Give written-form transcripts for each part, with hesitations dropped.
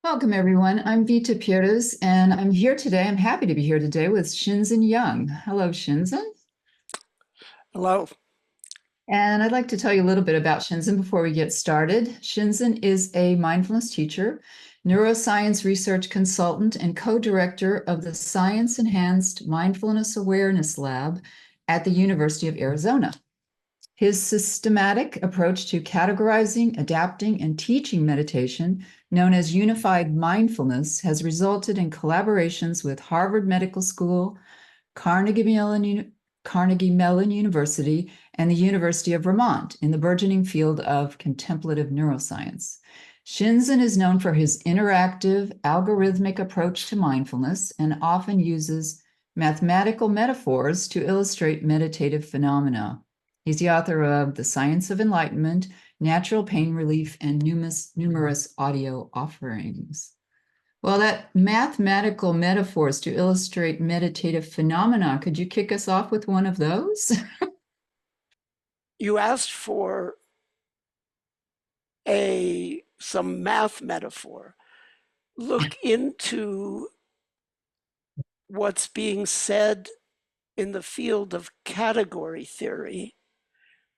Welcome, everyone. I'm Vita Pires, and I'm here today. I'm happy to be here today with Shinzen Young. Hello, Shinzen. Hello. And I'd like to tell you a little bit about Shinzen before we get started. Shinzen is a mindfulness teacher, neuroscience research consultant, and co-director of the Science Enhanced Mindfulness Awareness Lab at the University of Arizona. His systematic approach to categorizing, adapting, and teaching meditation, known as unified mindfulness, has resulted in collaborations with Harvard Medical School, Carnegie Mellon University, and the University of Vermont in the burgeoning field of contemplative neuroscience. Shinzen is known for his interactive, algorithmic approach to mindfulness and often uses mathematical metaphors to illustrate meditative phenomena. He's the author of The Science of Enlightenment, Natural Pain Relief, and numerous audio offerings. Well, that mathematical metaphors to illustrate meditative phenomena, could you kick us off with one of those? You asked for some math metaphor. Look into what's being said in the field of category theory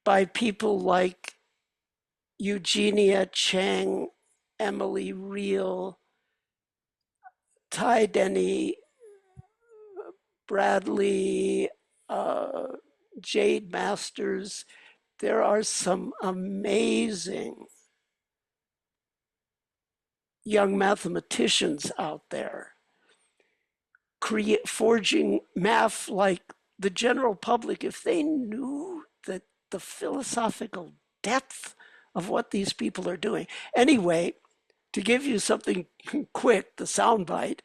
by people like Eugenia Chang, Emily Reel, Ty Denny, Bradley, Jade Masters. There are some amazing young mathematicians out there forging math like the general public, if they knew the philosophical depth of what these people are doing. Anyway, to give you something quick, the soundbite,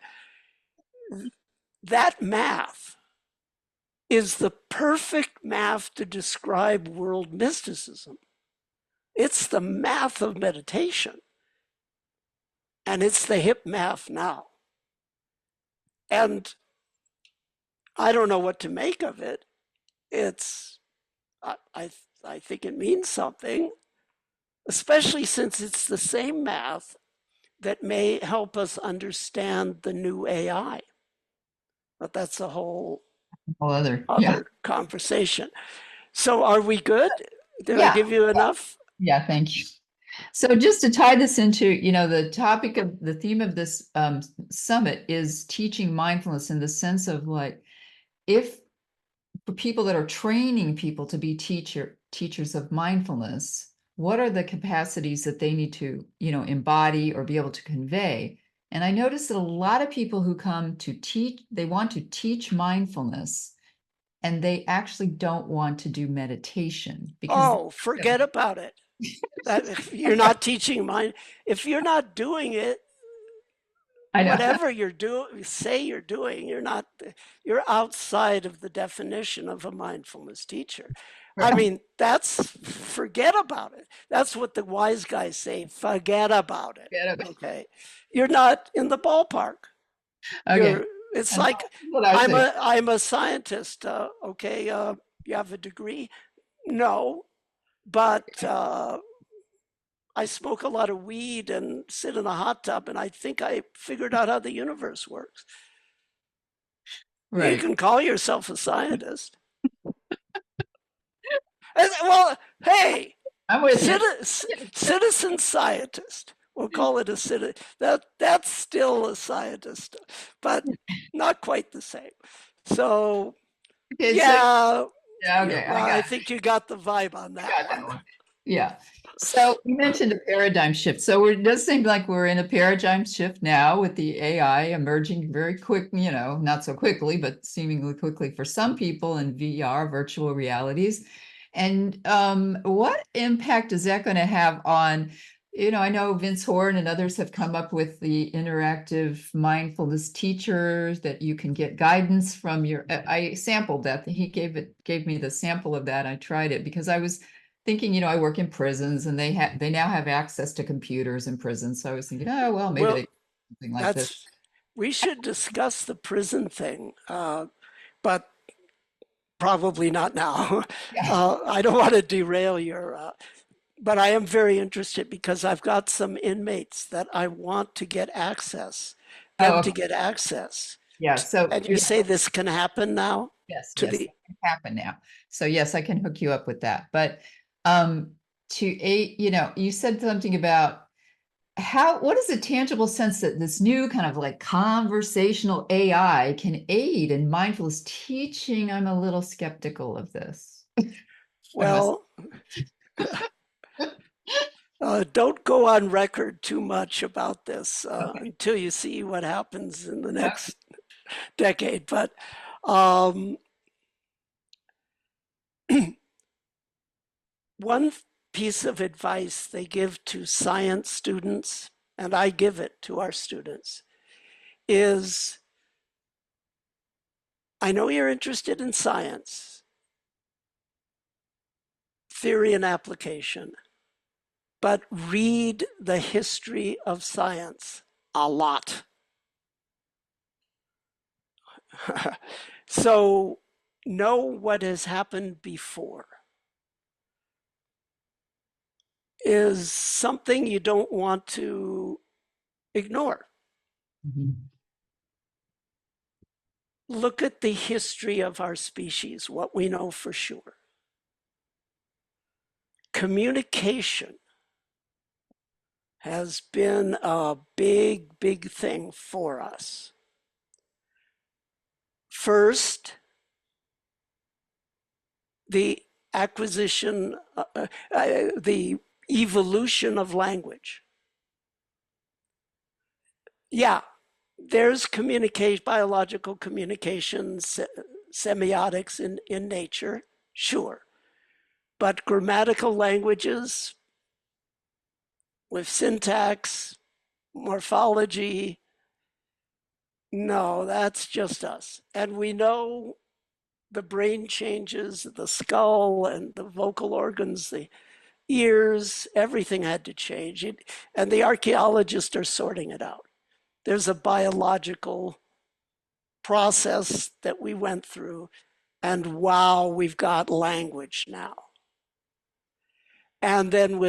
that math is the perfect math to describe world mysticism. It's the math of meditation, and it's the hip math now. And I don't know what to make of it. It's, I think it means something, especially since it's the same math that may help us understand the new AI. But that's a whole All yeah. other conversation. So are we good? Did I Yeah. give you enough? Yeah, thank you. So just to tie this into, the topic of the theme of this summit is teaching mindfulness in the sense of like, if for people that are training people to be teachers of mindfulness, what are the capacities that they need to, embody or be able to convey? And I noticed that a lot of people who come to teach, they want to teach mindfulness and they actually don't want to do meditation because Oh, forget about it. That if you're not teaching mind, if you're not doing it, I know. whatever you're doing, say you're doing, you're outside of the definition of a mindfulness teacher. I mean, forget about it. That's what the wise guys say, forget about it. Okay. You're not in the ballpark. Okay. It's And like, what I say. I'm a scientist. Okay. You have a degree? No, but, I smoke a lot of weed and sit in a hot tub, and I think I figured out how the universe works. You Right. can call yourself a scientist. Well, hey, I'm with you. citizen scientist. We'll call it a citizen. That's still a scientist, but not quite the same. So Okay, so yeah, yeah, okay, I think you got the vibe on I that got one. that one. Yeah. So you mentioned a paradigm shift. So it does seem like we're in a paradigm shift now with the AI emerging very quick, not so quickly, but seemingly quickly for some people in VR, virtual realities. And what impact is that going to have on, I know Vince Horn and others have come up with the interactive mindfulness teachers that you can get guidance from your, I sampled that. He gave me the sample of that. I tried it because I was thinking, I work in prisons and they now have access to computers in prisons. So I was thinking, oh, well, maybe they Well, do something like this. that's we should discuss the prison thing, but probably not now. Yeah. I don't want to derail your. But I am very interested because I've got some inmates that I want to get access, them Oh, to get access. yeah. So And you say this can happen now yes, to yes, the, that can happen now. So yes, I can hook you up with that. But you said something about what is a tangible sense that this new kind of like conversational AI can aid in mindfulness teaching? I'm a little skeptical of this. I must. well, don't go on record too much about this Okay. until you see what happens in the Okay. next decade. But um, one piece of advice they give to science students, and I give it to our students, is I know you're interested in science, theory and application, but read the history of science a lot. So know what has happened before is something you don't want to ignore. Mhm. Look at the history of our species, what we know for sure. Communication has been a big, big thing for us. First, the acquisition, the evolution of language. Yeah, there's communication, biological communication, semiotics in nature, sure. But grammatical languages with syntax, morphology, no, that's just us. And we know the brain changes, the skull and the vocal organs, the ears, everything had to change. And the archaeologists are sorting it out. There's a biological process that we went through, and wow, we've got language now. And then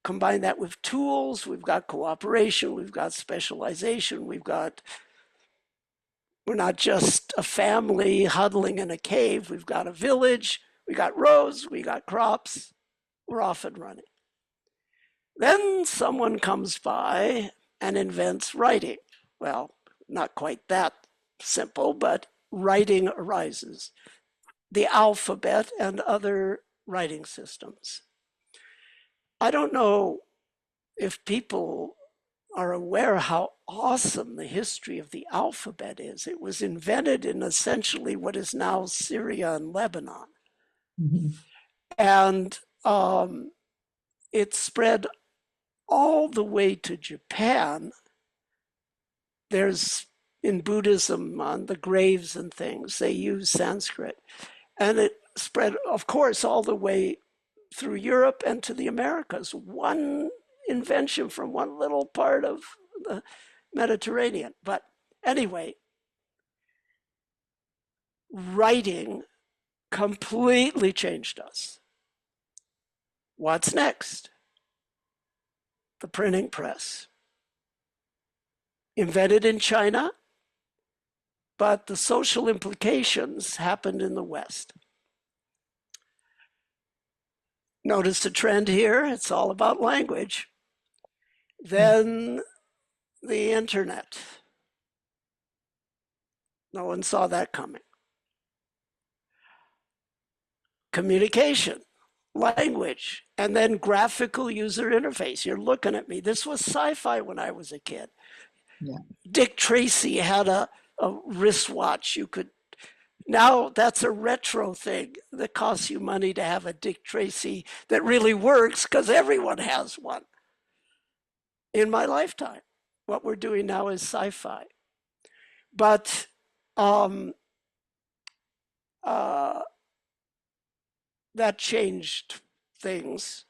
combine that with tools, we've got cooperation, we've got specialization, we're not just a family huddling in a cave, we've got a village, we got roads, we got crops, we're off and running. Then someone comes by and invents writing. Well, not quite that simple, but writing arises. The alphabet and other writing systems. I don't know if people are aware how awesome the history of the alphabet is. It was invented in essentially what is now Syria and Lebanon. Mhm. And it spread all the way to Japan. There's in Buddhism on the graves and things, they use Sanskrit. And it spread, of course, all the way through Europe and to the Americas. One invention from one little part of the Mediterranean. But anyway, writing completely changed us. What's next? The printing press. Invented in China, but the social implications happened in the West. Notice the trend here, it's all about language. Then the internet. No one saw that coming. Communication, language, and then graphical user interface. You're looking at me. This was sci-fi when I was a kid. Yeah. Dick Tracy had a wristwatch you could. Now that's a retro thing that costs you money to have a Dick Tracy that really works because everyone has one. In my lifetime, what we're doing now is sci-fi. But um, uh, that changed things.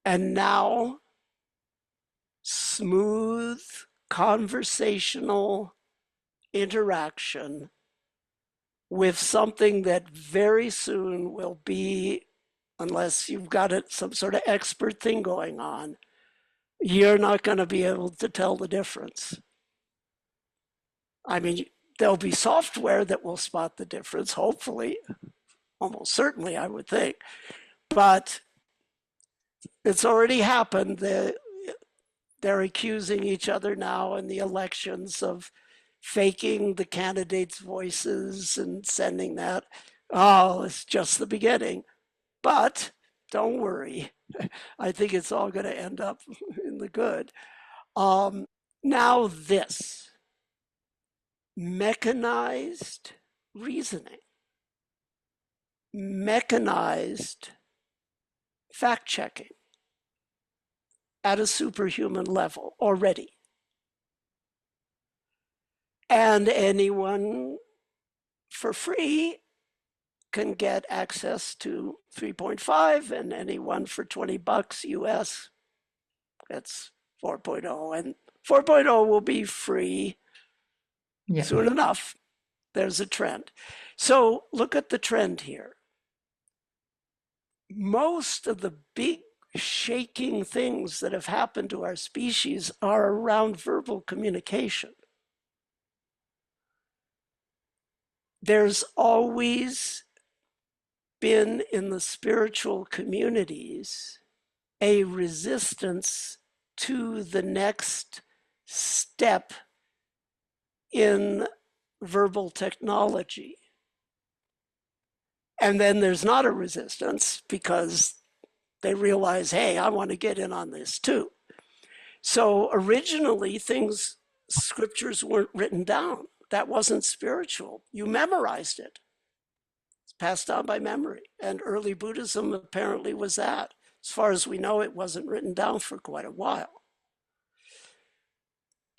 And now, smooth conversational interaction with something that very soon will be unless you've got some sort of expert thing going on, you're not going to be able to tell the difference. I mean, there'll be software that will spot the difference, hopefully, almost certainly, I would think. But it's already happened. They're accusing each other now in the elections of faking the candidates' voices and sending that. Oh, it's just the beginning. But don't worry. I think it's all going to end up in the good. Now, this mechanized reasoning, mechanized fact checking at a superhuman level already. And anyone for free can get access to 3.5, and anyone for $20 US, that's 4.0. And 4.0 will be free soon enough. There's a trend. So look at the trend here. Most of the big shaking things that have happened to our species are around verbal communication. There's always been in the spiritual communities a resistance to the next step in verbal technology. And then there's not a resistance because they realize, hey, I want to get in on this too. So originally scriptures weren't written down. That wasn't spiritual. You memorized it. It's passed down by memory. And early Buddhism apparently was that. As far as we know, it wasn't written down for quite a while.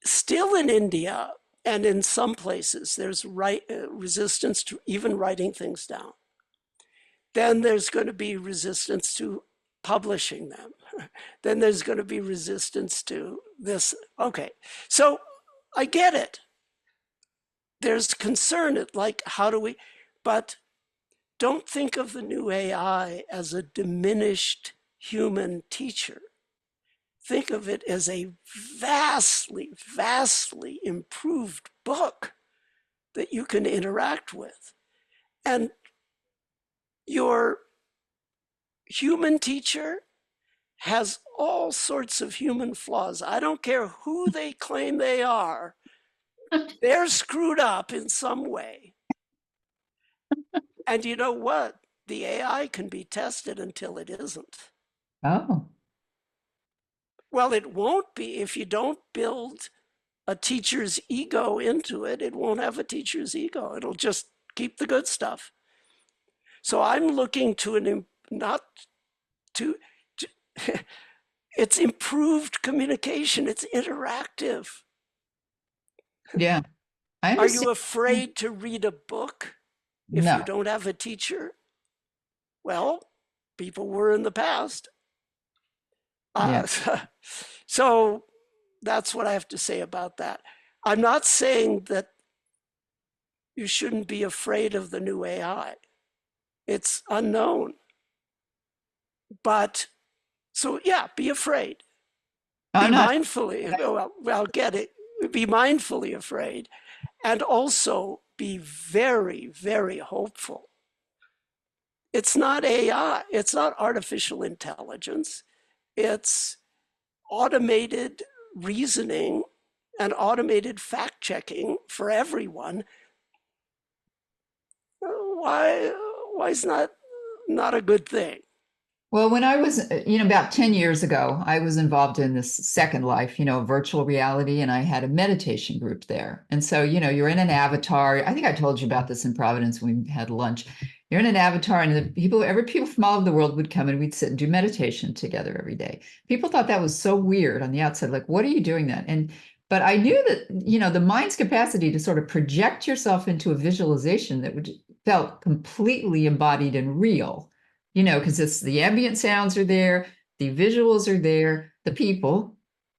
Still in India and in some places, there's resistance to even writing things down. Then there's going to be resistance to publishing them. Then there's going to be resistance to this. Okay, so I get it. There's concern at like, how do we, but don't think of the new AI as a diminished human teacher. Think of it as a vastly, vastly improved book that you can interact with. And your human teacher has all sorts of human flaws. I don't care who they claim they are, they're screwed up in some way. And you know what? The AI can be tested until it isn't. Oh. Well, it won't be if you don't build a teacher's ego into it. It won't have a teacher's ego. It'll just keep the good stuff. So I'm looking to it's improved communication. It's interactive. Yeah, I Are you understand. afraid to read a book if No. you don't have a teacher? Well, people were in the past. Yeah. So that's what I have to say about that. I'm not saying that you shouldn't be afraid of the new AI. It's unknown. But so yeah, be afraid. Be I'm not. mindfully, well, get it. Be mindfully afraid, and also be very, very hopeful. It's not AI. It's not artificial intelligence. It's automated reasoning and automated fact checking for everyone. Why is not a good thing? Well, when I was, about 10 years ago, I was involved in this Second Life, virtual reality, and I had a meditation group there. And so, you're in an avatar. I think I told you about this in Providence when we had lunch. You're in an avatar, and every people from all over the world would come and we'd sit and do meditation together every day. People thought that was so weird on the outside, like, what are you doing that? But I knew that, the mind's capacity to sort of project yourself into a visualization that felt completely embodied and real, because it's the ambient sounds are there, the visuals are there, the people,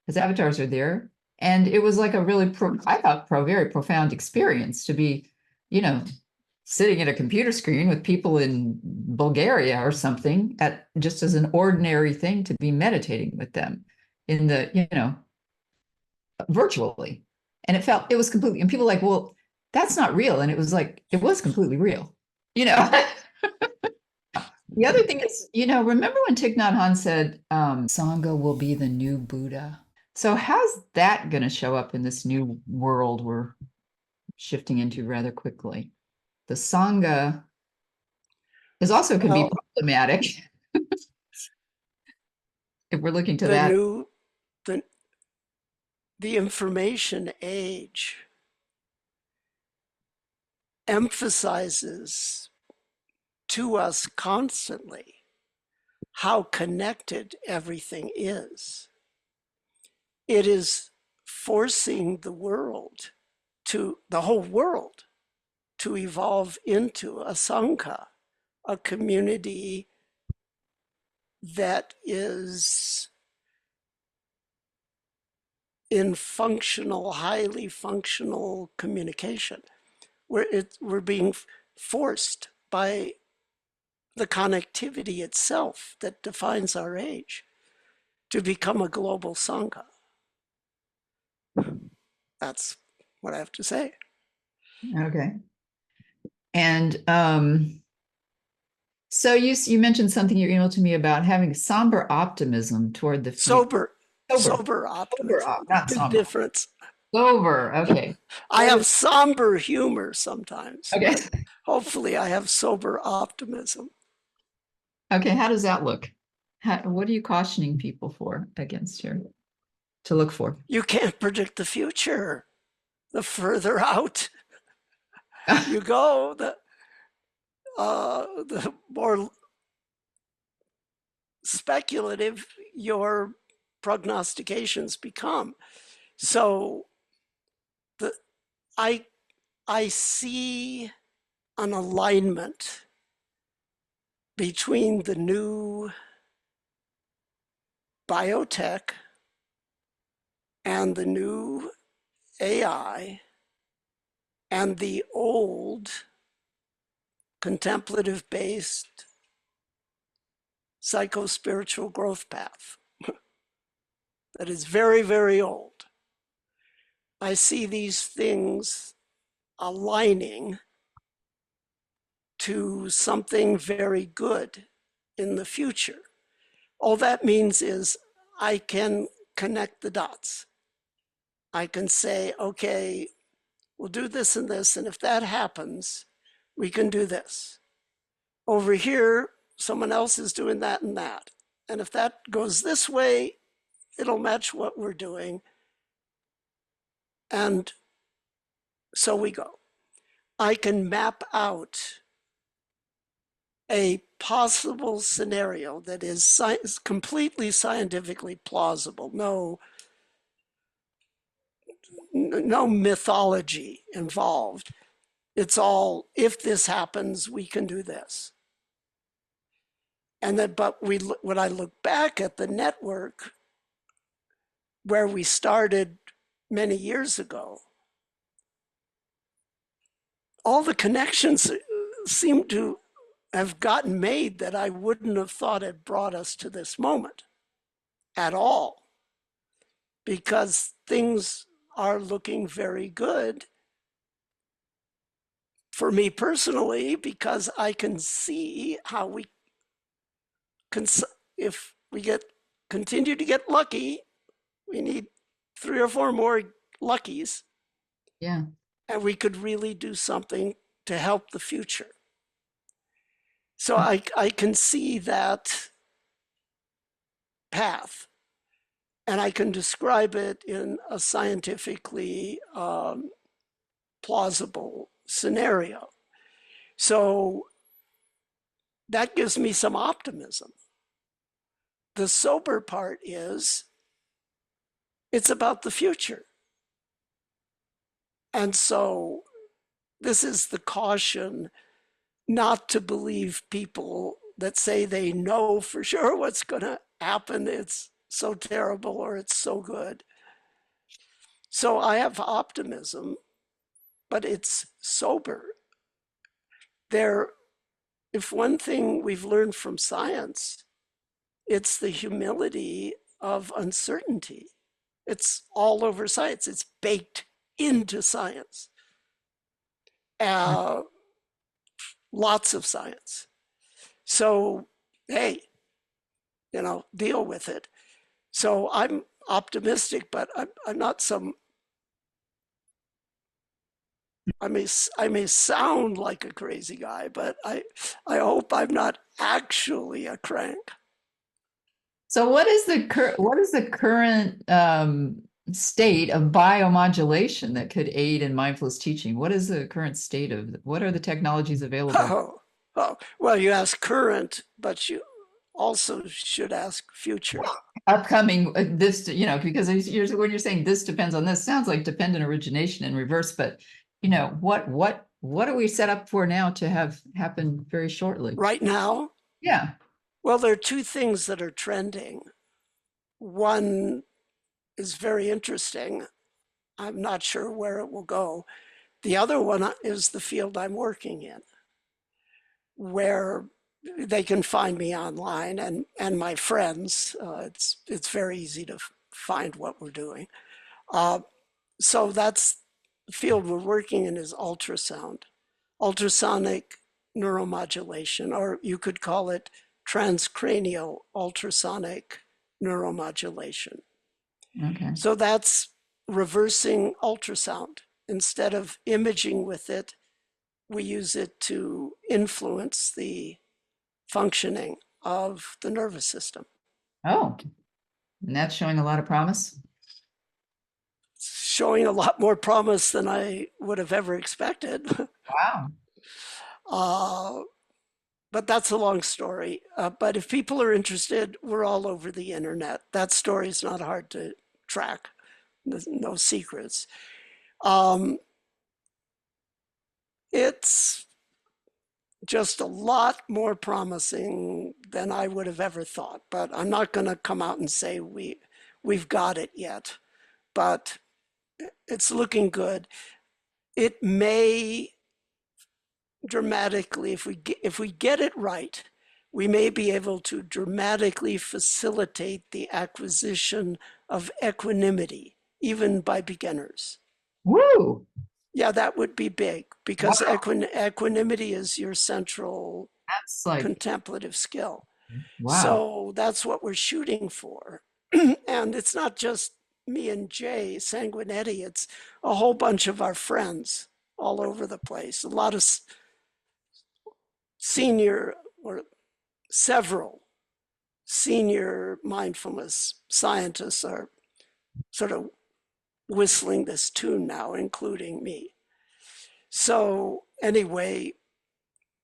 as avatars are there. And it was like a really, I thought, very profound experience to be, you know, sitting at a computer screen with people in Bulgaria or something at just as an ordinary thing to be meditating with them in the, virtually. And it was completely, and people were like, well, that's not real. And it was like, it was completely real. You know, the other thing is, remember when Thich Nhat Hanh said, Sangha will be the new Buddha? So how's that going to show up in this new world we're shifting into rather quickly? The Sangha is also can be Well, problematic if we're looking to the that. new the the information age emphasizes to us constantly how connected everything is. It is forcing the whole world, to evolve into a sangha, a community that is in highly functional communication. We're being forced by the connectivity itself that defines our age to become a global sangha. That's what I have to say. Okay. And so you mentioned something you emailed to me about having somber optimism toward the future. Sober, Sober, sober sober, optimism, not big somber. difference. Sober. Okay. I have somber humor sometimes, Okay. but hopefully I have sober optimism. Okay. How does that look? What are you cautioning people for against here to look for? You can't predict the future. The further out you go, the more speculative your prognostications become. So the I I see an alignment between the new biotech and the new AI and the old contemplative based psycho-spiritual growth path that is very, very old. I see these things aligning to something very good in the future. All that means is I can connect the dots. I can say, okay, we'll do this and this, and if that happens, we can do this. Over here, someone else is doing that and that. And if that goes this way, it'll match what we're doing. And so we go. I can map out a possible scenario that is completely scientifically plausible. No mythology involved. It's all, if this happens, we can do this. And then, but when I look back at the network where we started many years ago, all the connections seem to have gotten made that I wouldn't have thought had brought us to this moment at all, because things are looking very good for me personally, because I can see how we can, if we continue to get lucky, we need 3 or 4 more luckies, Yeah. and we could really do something to help the future. So I can see that path, and I can describe it in a scientifically plausible scenario. So that gives me some optimism. The sober part is it's about the future. And so this is the caution not to believe people that say they know for sure what's going to happen. It's so terrible or it's so good. So I have optimism, but it's sober. there, if one thing we've learned from science, it's the humility of uncertainty. It's all over science. It's baked into science. Uh, Lots of science. So, hey, deal with it. So I'm optimistic, but I'm not some. I may sound like a crazy guy, but I hope I'm not actually a crank. So what is the current state of biomodulation that could aid in mindfulness teaching? What is the current state of what are the technologies available? Well, you ask current, but you also should ask future. Upcoming this, because when you're saying this depends on this, sounds like dependent origination in reverse, but what are we set up for now to have happen very shortly? Right now, Yeah. well, there are two things that are trending. One is very interesting. I'm not sure where it will go. The other one is the field I'm working in, where they can find me online and my friends. It's very easy to find what we're doing. So that's the field we're working in is ultrasound, ultrasonic neuromodulation, or you could call it transcranial ultrasonic neuromodulation. Okay. So that's reversing ultrasound. Instead of imaging with it, we use it to influence the functioning of the nervous system. Oh, and that's showing a lot of promise. It's showing a lot more promise than I would have ever expected. Wow. uh, but that's a long story. But if people are interested, we're all over the internet. That story is not hard to track. There's no secrets. It's just a lot more promising than I would have ever thought. But I'm not going to come out and say we've got it yet. But it's looking good. It may dramatically, if we get it right, we may be able to dramatically facilitate the acquisition of equanimity, even by beginners. Woo. Yeah, that would be big because Wow. equanimity is your central That's like, contemplative skill. wow. So that's what we're shooting for. And it's not just me and Jay Sanguinetti, it's a whole bunch of our friends all over the place. A lot of senior or several senior mindfulness scientists are sort of whistling this tune now, including me. So, anyway,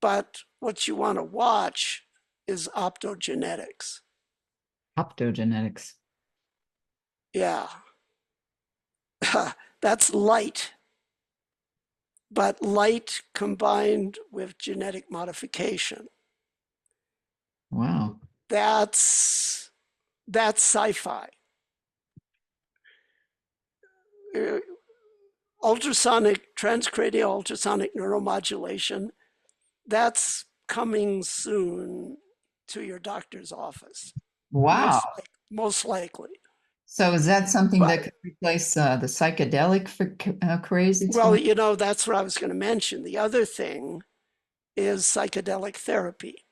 but what you want to watch is optogenetics. Optogenetics. Yeah, that's light, but light combined with genetic modification. Wow. That's sci-fi. Ultrasonic, transcranial ultrasonic neuromodulation, that's coming soon to your doctor's office, Wow. most likely. So is that something But that could replace the psychedelic craze that's well, going? that's what I was going to mention. The other thing is psychedelic therapy,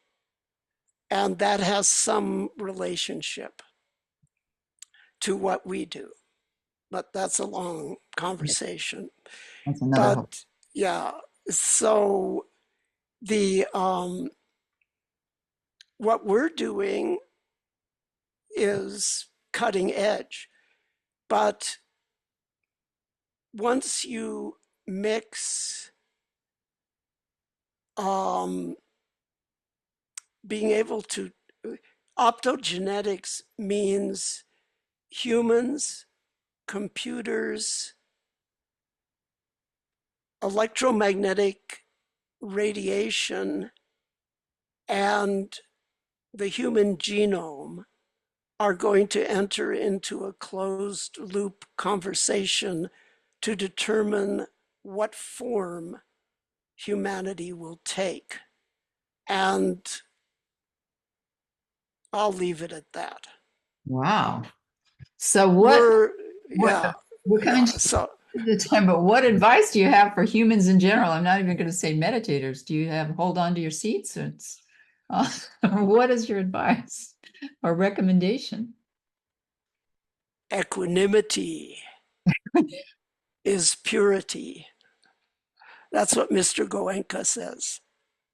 and that has some relationship to what we do. But that's a long Yeah, conversation. that's another whole. But yeah, so the what we're doing is cutting edge. But once you mix um, being able to, optogenetics means humans, computers, electromagnetic radiation, and the human genome are going to enter into a closed loop conversation to determine what form humanity will take. And I'll leave it at that. Wow. So We're, what yeah, we're coming yeah. to So the time, but what advice do you have for humans in general? I'm not even going to say meditators. Do you have hold on to your seats? It's what is your advice or recommendation? equanimity is purity. That's what Mr. Goenka says.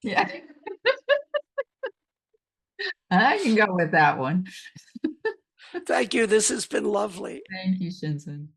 Yeah, I can go with that one. Thank you. This has been lovely. Thank you, Shinzen.